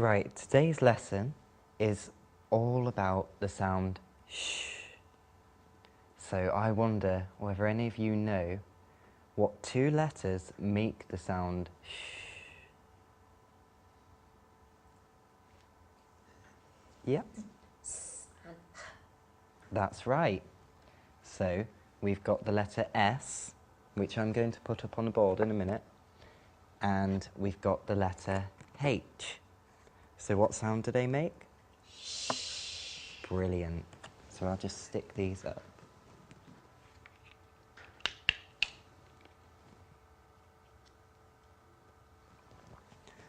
Right, today's lesson is all about the sound sh. So I wonder whether any of you know what two letters make the sound sh. Yep. That's right. So we've got the letter S, which I'm going to put up on the board in a minute, and we've got the letter H. So what sound do they make? Brilliant. So I'll just stick these up.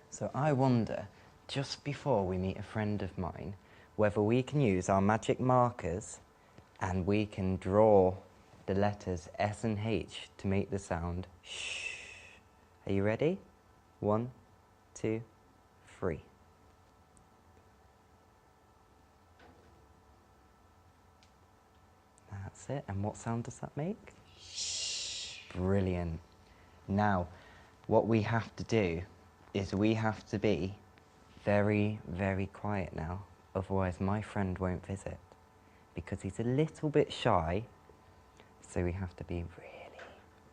So I wonder, just before we meet a friend of mine, whether we can use our magic markers and we can draw the letters S and H to make the sound sh. Are you ready? 1, 2, 3. That's it. And what sound does that make? Shh. Brilliant. Now, what we have to do is we have to be very, very quiet now. Otherwise, my friend won't visit because he's a little bit shy. So we have to be really,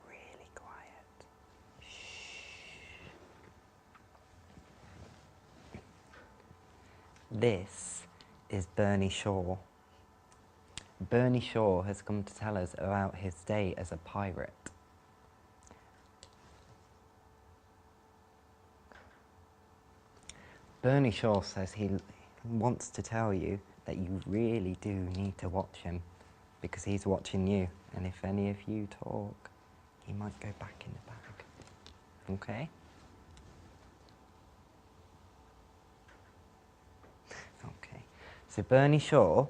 really quiet. Shh. This is Bernie Shaw. Bernie Shaw has come to tell us about his day as a pirate. Bernie Shaw says he wants to tell you that you really do need to watch him because he's watching you, and if any of you talk, he might go back in the bag. Okay? Okay. So Bernie Shaw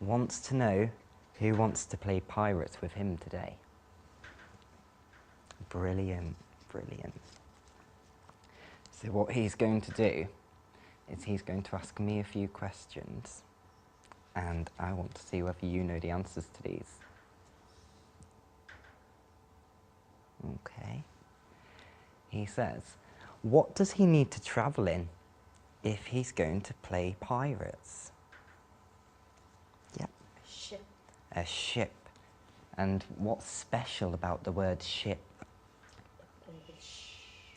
wants to know who wants to play pirates with him today. Brilliant, brilliant. So what he's going to do is he's going to ask me a few questions, and I want to see whether you know the answers to these. Okay. He says, what does he need to travel in if he's going to play pirates? Yep. A ship. A ship. And what's special about the word ship?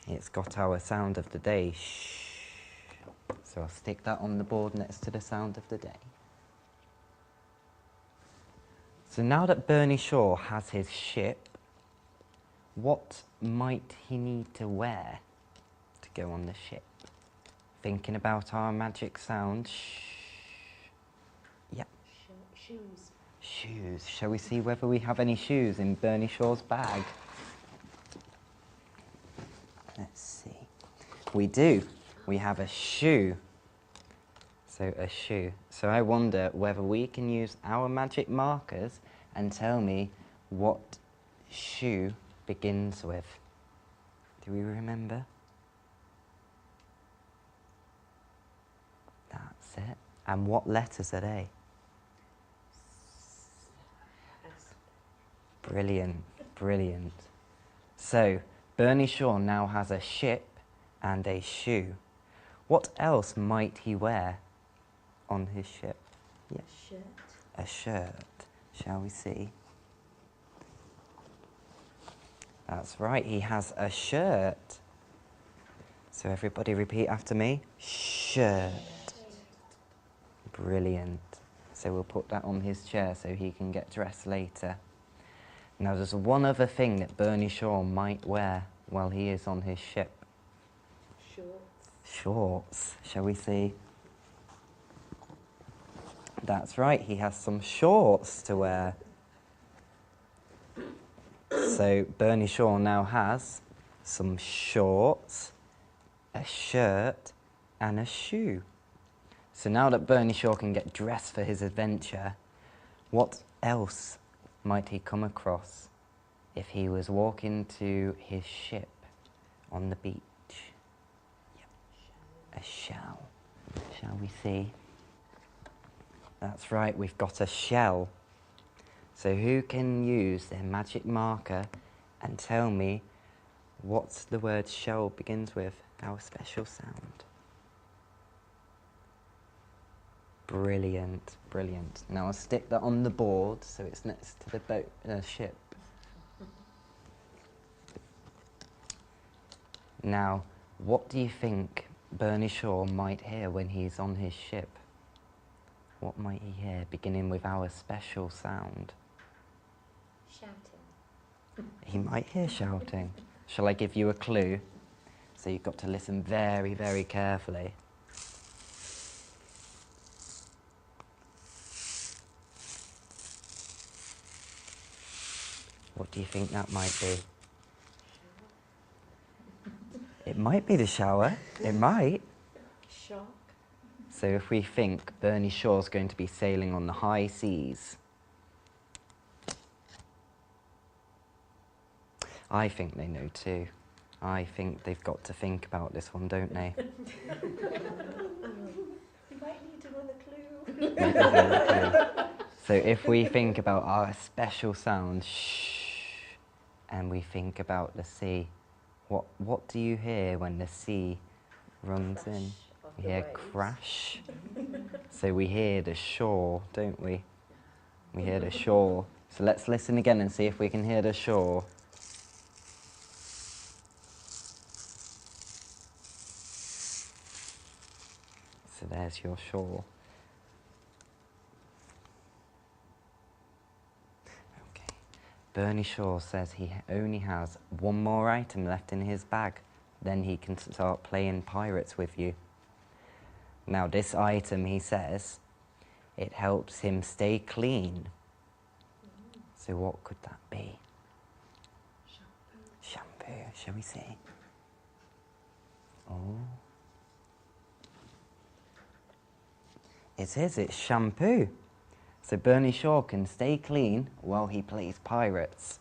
It's got our sound of the day, shh. So I'll stick that on the board next to the sound of the day. So now that Bernie Shaw has his ship, what might he need to wear to go on the ship? Thinking about our magic sound, shh. Yep. Shoes. Shoes. Shall we see whether we have any shoes in Bernie Shaw's bag? Let's see. We do. We have a shoe. So a shoe. So I wonder whether we can use our magic markers and tell me what shoe begins with. Do we remember? That's it. And what letters are they? Brilliant, brilliant. So Bernie Shaw now has a ship and a shoe. What else might he wear on his ship? Yeah. Shirt. A shirt. Shall we see? That's right, he has a shirt. So everybody repeat after me. Shirt. Brilliant. So we'll put that on his chair so he can get dressed later. Now there's one other thing that Bernie Shaw might wear while he is on his ship. Shorts. Shorts. Shall we see? That's right, he has some shorts to wear. So Bernie Shaw now has some shorts, a shirt, and a shoe. So now that Bernie Shaw can get dressed for his adventure, what else might he come across if he was walking to his ship on the beach? Yep. A shell. Shall we see? That's right, we've got a shell. So who can use their magic marker and tell me what the word shell begins with, our special sound? Brilliant, brilliant. Now I'll stick that on the board so it's next to the boat, ship. Now, what do you think Bernie Shaw might hear when he's on his ship? What might he hear, beginning with our special sound? Shouting. He might hear shouting. Shall I give you a clue? So you've got to listen very, very carefully. What do you think that might be? It might be the shower. It might. Shock. So if we think Bernie Shaw's going to be sailing on the high seas, I think they know too. I think they've got to think about this one, don't they? You might need another clue. So if we think about our special sound, shh, and we think about the sea, what do you hear when the sea runs in? We hear crash. So we hear the shore, don't we? We hear the shore. So let's listen again and see if we can hear the shore. So there's your shore. Okay. Bernie Shaw says he only has one more item left in his bag. Then he can start playing pirates with you. Now this item, he says, it helps him stay clean. So what could that be? Shampoo. Shampoo, shall we see? Oh. It is, it's shampoo. So Bernie Shaw can stay clean while he plays pirates.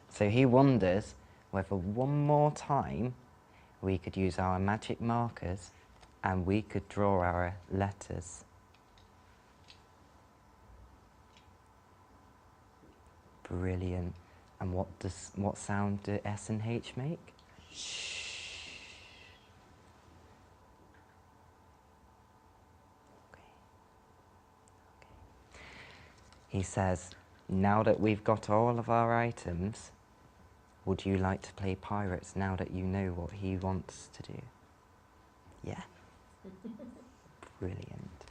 So he wonders whether one more time we could use our magic markers and we could draw our letters. Brilliant. And what sound do S and H make? Shh. He says, now that we've got all of our items, would you like to play pirates now that you know what he wants to do? Yeah? Brilliant.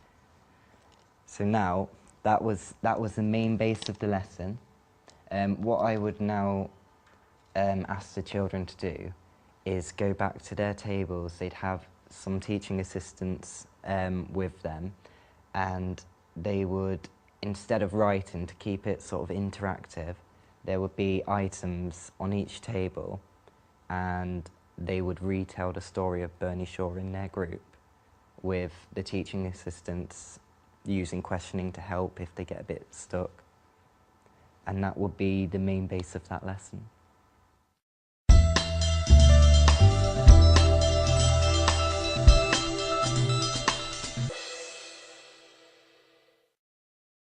So now, that was the main base of the lesson. What I would now ask the children to do is go back to their tables. They'd have some teaching assistants with them, and they would, instead of writing, to keep it sort of interactive, there would be items on each table, and they would retell the story of Bernie Shaw in their group, with the teaching assistants using questioning to help if they get a bit stuck. And that would be the main base of that lesson.